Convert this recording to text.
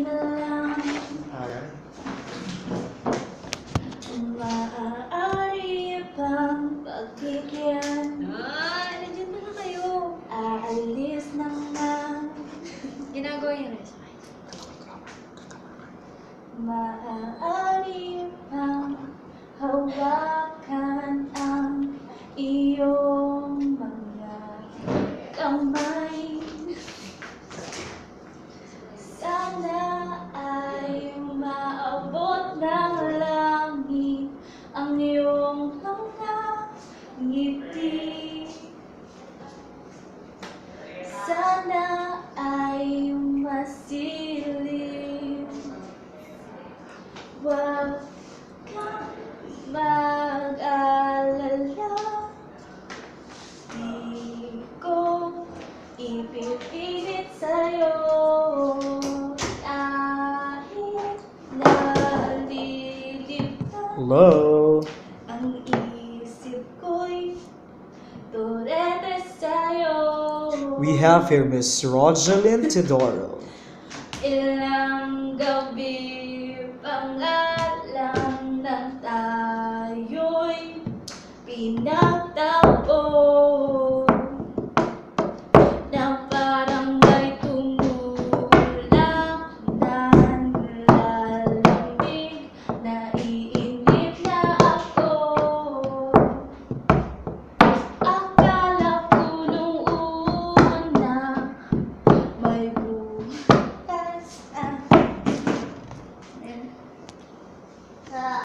na lang. Maaari pang pagbigyan. Nandiyan na na kayo. Aalis naman. Ginagawa yun rin. Maaari pang hawakan ang iyong mga kamay. Sana ay maabot ng langit ang iyong mga ngiti. Sana ay masilip. Huwag kang mag-alala. Di ko ipipilit sa'yo kahit nalilibang Hello. ang isip ko'y turete sa'yo. We have here Miss Rojalyn Teodoro. Ilang gabi pangalan ng tayo'y pinagtagpo.